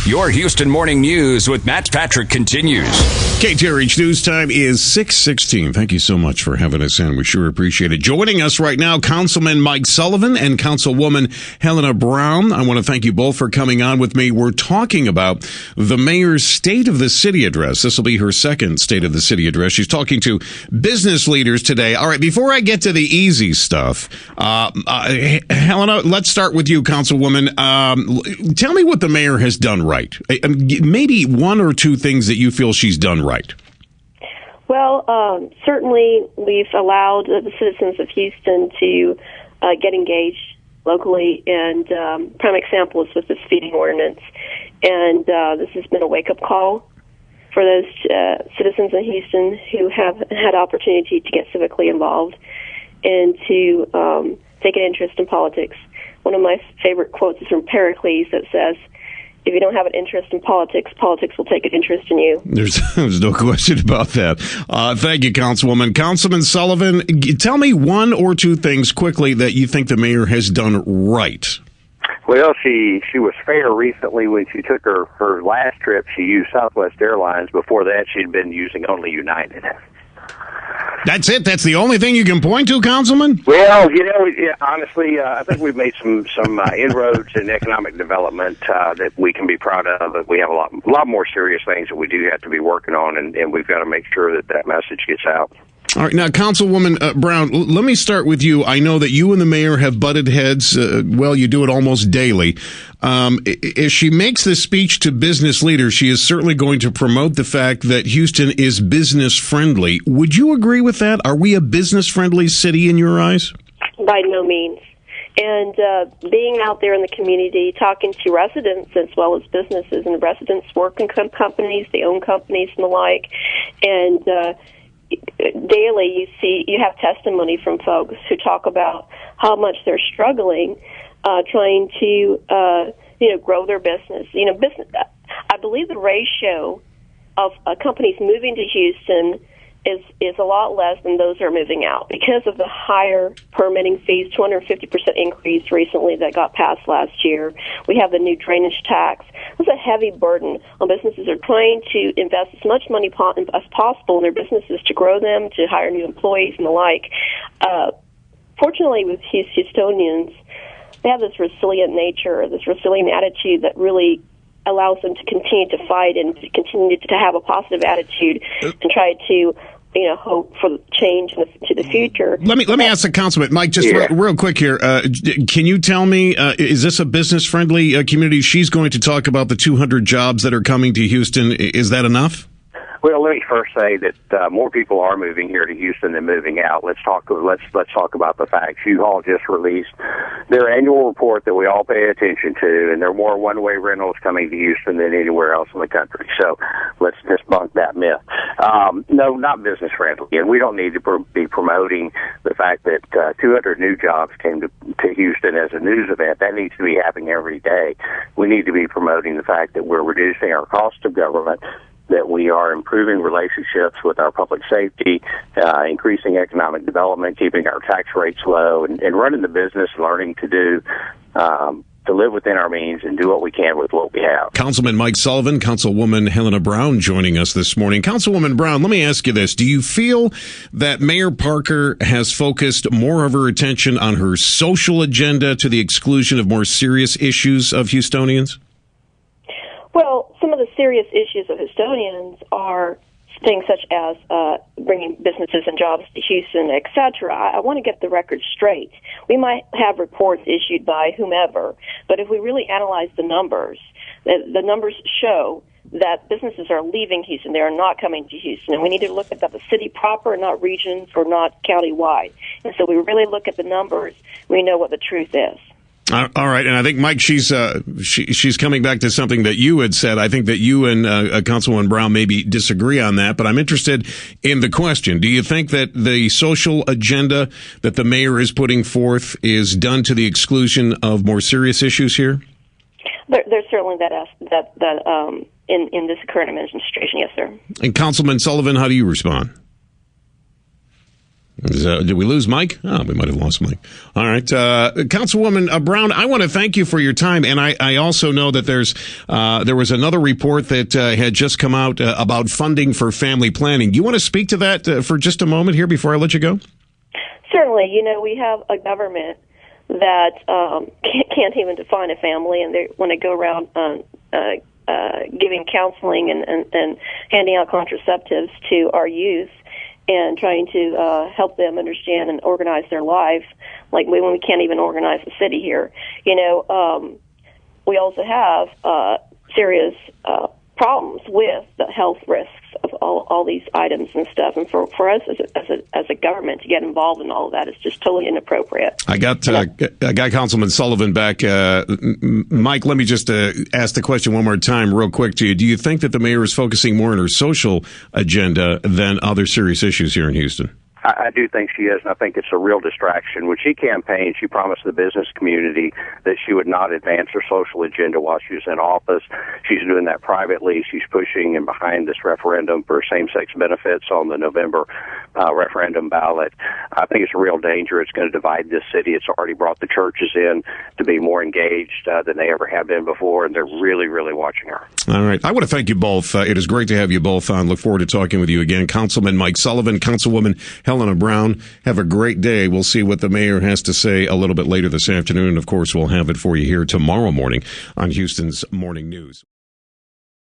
Your Houston Morning News with Matt Patrick continues. KTRH News Time is 6:16. Thank you so much for having us in. We sure appreciate it. Joining us right now, Councilman Mike Sullivan and Councilwoman Helena Brown. I want to thank you both for coming on with me. We're talking about the mayor's State of the City address. This will be her second State of the City address. She's talking to business leaders today. All right, before I get to the easy stuff, Helena, let's start with you, Councilwoman. Tell me what the mayor has done right. Maybe one or two things that you feel she's done right. Well, certainly we've allowed the citizens of Houston to get engaged locally, and prime example is with this feeding ordinance. And this has been a wake-up call for those citizens in Houston who have had opportunity to get civically involved and to take an interest in politics. One of my favorite quotes is from Pericles that says, "If you don't have an interest in politics, politics will take an interest in you." There's no question about that. Thank you, Councilwoman. Councilman Sullivan, tell me one or two things quickly that you think the mayor has done right. Well, she was fair recently when she took her last trip. She used Southwest Airlines. Before that, she'd been using only United. That's it? That's the only thing you can point to, Councilman? Well, honestly, I think we've made some inroads in economic development that we can be proud of. But we have a lot more serious things that we do have to be working on, and we've got to make sure that message gets out. All right. Now, Councilwoman Brown, let me start with you. I know that you and the mayor have butted heads. Well, you do it almost daily. As she makes this speech to business leaders, she is certainly going to promote the fact that Houston is business friendly. Would you agree with that? Are we a business friendly city in your eyes? By no means. And being out there in the community, talking to residents as well as businesses, and residents work in companies, they own companies and the like, and daily you have testimony from folks who talk about how much they're struggling trying to grow their business. I believe the ratio of companies moving to Houston is a lot less than those that are moving out because of the higher permitting fees, 250% increase recently that got passed last year. We have the new drainage tax. It's a heavy burden on businesses. They're trying to invest as much money as possible in their businesses to grow them, to hire new employees and the like. Fortunately, with Houstonians, they have this resilient nature, this resilient attitude that really allows them to continue to fight and to continue to have a positive attitude and try to hope for change to the future. Let me ask the councilman, Mike, just real quick here. Can you tell me, is this a business-friendly community? She's going to talk about the 200 jobs that are coming to Houston. Is that enough? Well, let me first say that more people are moving here to Houston than moving out. Let's talk about the facts. U-Haul just released their annual report that we all pay attention to, and there are more one-way rentals coming to Houston than anywhere else in the country. So let's debunk that myth. No, not business friendly, and we don't need to be promoting the fact that 200 new jobs came to Houston as a news event. That needs to be happening every day. We need to be promoting the fact that we're reducing our cost of government, that we are improving relationships with our public safety, increasing economic development, keeping our tax rates low, and running the business, learning to live within our means and do what we can with what we have. Councilman Mike Sullivan, Councilwoman Helena Brown joining us this morning. Councilwoman Brown, let me ask you this. Do you feel that Mayor Parker has focused more of her attention on her social agenda to the exclusion of more serious issues of Houstonians? Well, some of the serious issues of Houstonians are things such as bringing businesses and jobs to Houston, et cetera. I want to get the record straight. We might have reports issued by whomever, but if we really analyze the numbers show that businesses are leaving Houston. They are not coming to Houston. And we need to look at the city proper, not regions or not county-wide. And so we really look at the numbers. We know what the truth is. All right, and I think, Mike, she's coming back to something that you had said. I think that you and Councilwoman Brown maybe disagree on that, but I'm interested in the question. Do you think that the social agenda that the mayor is putting forth is done to the exclusion of more serious issues here? There's certainly that in this current administration, yes, sir. And Councilman Sullivan, how do you respond? Did we lose Mike? Oh, we might have lost Mike. All right. Councilwoman Brown, I want to thank you for your time. And I also know that there was another report that had just come out about funding for family planning. You want to speak to that for just a moment here before I let you go? Certainly. We have a government that can't even define a family, and they want to go around giving counseling and handing out contraceptives to our youth and trying to help them understand and organize their lives, like when we can't even organize the city here. We also have serious problems with the health risks of all these items and stuff. And for us as a government to get involved in all of that is just totally inappropriate. I got Councilman Sullivan back. Mike, let me just ask the question one more time real quick to you. Do you think that the mayor is focusing more on her social agenda than other serious issues here in Houston? I do think she is, and I think it's a real distraction. When she campaigned, she promised the business community that she would not advance her social agenda while she was in office. She's doing that privately. She's pushing and behind this referendum for same-sex benefits on the November referendum ballot. I think it's a real danger. It's going to divide this city. It's already brought the churches in to be more engaged than they ever have been before, and they're really, really watching her. All right. I want to thank you both. It is great to have you both on. Look forward to talking with you again. Councilman Mike Sullivan, Councilwoman Helena Brown. Have a great day. We'll see what the mayor has to say a little bit later this afternoon. Of course, we'll have it for you here tomorrow morning on Houston's Morning News.